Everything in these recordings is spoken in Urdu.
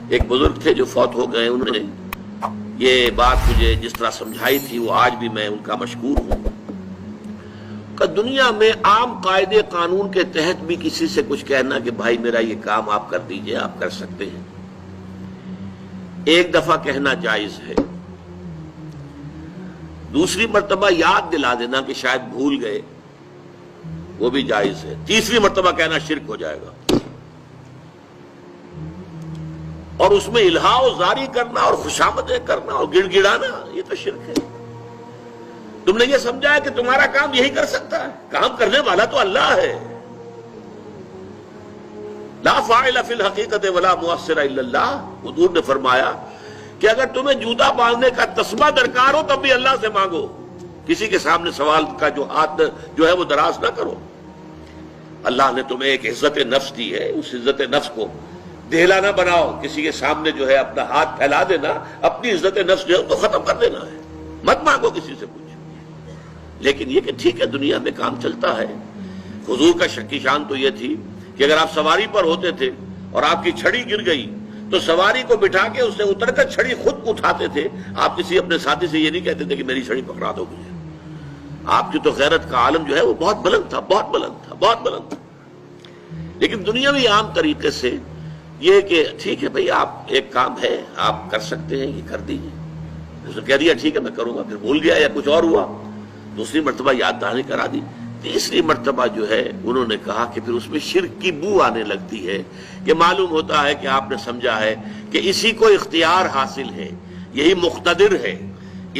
ایک بزرگ تھے جو فوت ہو گئے، انہوں نے یہ بات مجھے جس طرح سمجھائی تھی وہ آج بھی میں ان کا مشکور ہوں کہ دنیا میں عام قاعدے قانون کے تحت بھی کسی سے کچھ کہنا کہ بھائی میرا یہ کام آپ کر دیجئے، آپ کر سکتے ہیں، ایک دفعہ کہنا جائز ہے، دوسری مرتبہ یاد دلا دینا کہ شاید بھول گئے وہ بھی جائز ہے، تیسری مرتبہ کہنا شرک ہو جائے گا، اور اس میں الہا و زاری کرنا اور خوشامدیں کرنا اور گڑ گڑانا یہ تو شرک ہے۔ تم نے یہ سمجھا ہے کہ تمہارا کام یہی کر سکتا ہے، کام کرنے والا تو اللہ ہے۔ لا فاعل فی الحقیقت ولا مؤثر الا اللہ، حضور نے فرمایا کہ اگر تمہیں جوتا باندھنے کا تسمہ درکار ہو تب بھی اللہ سے مانگو، کسی کے سامنے سوال کا جو ہاتھ جو ہے وہ دراز نہ کرو۔ اللہ نے تمہیں ایک عزت نفس دی ہے، اس عزت نفس کو دہلا نہ بناؤ، کسی کے سامنے جو ہے اپنا ہاتھ پھیلا دینا، اپنی عزت نفس جو ہے تو ختم کر دینا ہے، مت مانگو کسی سے کچھ۔ لیکن یہ کہ ٹھیک ہے دنیا میں کام چلتا ہے۔ حضور کا شکی شان تو یہ تھی کہ اگر آپ سواری پر ہوتے تھے اور آپ کی چھڑی گر گئی تو سواری کو بٹھا کے اس سے اتر کر چھڑی خود اٹھاتے تھے، آپ کسی اپنے ساتھی سے یہ نہیں کہتے تھے کہ میری چھڑی پکڑا دو مجھے۔ آپ کی تو غیرت کا عالم جو ہے وہ بہت بلند تھا، بہت بلند تھا، بہت بلند تھا۔ لیکن دنیاوی عام طریقے سے یہ کہ ٹھیک ہے بھئی آپ ایک کام ہے آپ کر سکتے ہیں، یہ کر دیجیے۔ اس نے کہہ دیا ٹھیک ہے میں کروں گا، پھر بھول گیا یا کچھ اور ہوا، دوسری مرتبہ یاد دہانی کرا دی، تیسری مرتبہ جو ہے انہوں نے کہا کہ پھر اس میں شرک کی بو آنے لگتی ہے کہ معلوم ہوتا ہے کہ آپ نے سمجھا ہے کہ اسی کو اختیار حاصل ہے، یہی مقتدر ہے،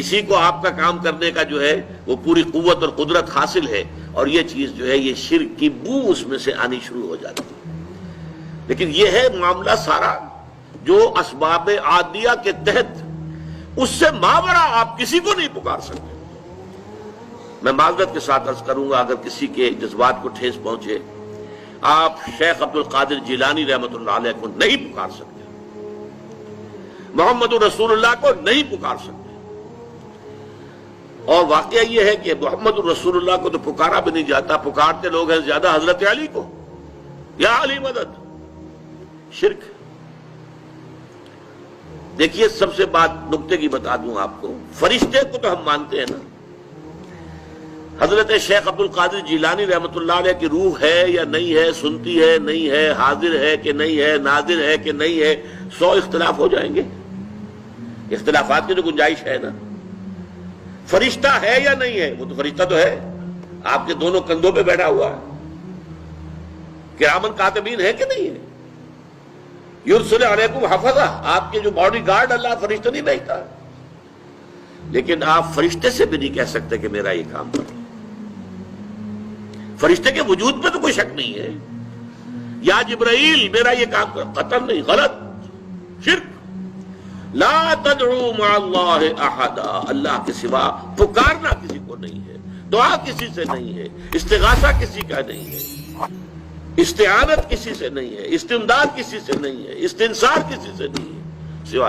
اسی کو آپ کا کام کرنے کا جو ہے وہ پوری قوت اور قدرت حاصل ہے، اور یہ چیز جو ہے یہ شرک کی بو اس میں سے آنی شروع ہو جاتی ہے۔ لیکن یہ ہے معاملہ سارا جو اسباب عادیہ کے تحت، اس سے ماورا آپ کسی کو نہیں پکار سکتے۔ میں معذرت کے ساتھ عرض کروں گا اگر کسی کے جذبات کو ٹھیس پہنچے، آپ شیخ عبد القادر جیلانی رحمۃ اللہ علیہ کو نہیں پکار سکتے، محمد رسول اللہ کو نہیں پکار سکتے، اور واقعہ یہ ہے کہ محمد رسول اللہ کو تو پکارا بھی نہیں جاتا، پکارتے لوگ ہیں زیادہ حضرت علی کو، یا علی مدد، شرک۔ دیکھیے سب سے بات نکتے کی بتا دوں آپ کو، فرشتے کو تو ہم مانتے ہیں نا، حضرت شیخ عبد القادر جیلانی رحمۃ اللہ علیہ کی روح ہے یا نہیں ہے، سنتی ہے نہیں ہے، حاضر ہے کہ نہیں ہے، ناظر ہے کہ نہیں ہے، 100 اختلاف ہو جائیں گے، اختلافات کی تو گنجائش ہے نا۔ فرشتہ ہے یا نہیں ہے، وہ تو فرشتہ تو ہے، آپ کے دونوں کندھوں پہ بیٹھا ہوا ہے، کرامن کاتبین ہے کہ نہیں ہے، یرسل علیکم حفظہ، آپ کے جو باڈی گارڈ اللہ فرشتہ نہیں بھیجتا، لیکن آپ فرشتے سے بھی نہیں کہہ سکتے کہ میرا یہ کام کرو۔ فرشتے کے وجود پہ تو کوئی شک نہیں ہے، یا جبرائیل میرا یہ کام کرو، قطعاً نہیں، غلط، شرک۔ لا تدعو مع اللہ احدا، اللہ کے سوا پکارنا کسی کو نہیں ہے، دعا کسی سے نہیں ہے، استغاثہ کسی کا نہیں ہے، استعانت کسی سے نہیں ہے، استمداد کسی سے نہیں ہے، استنصار کسی سے نہیں ہے۔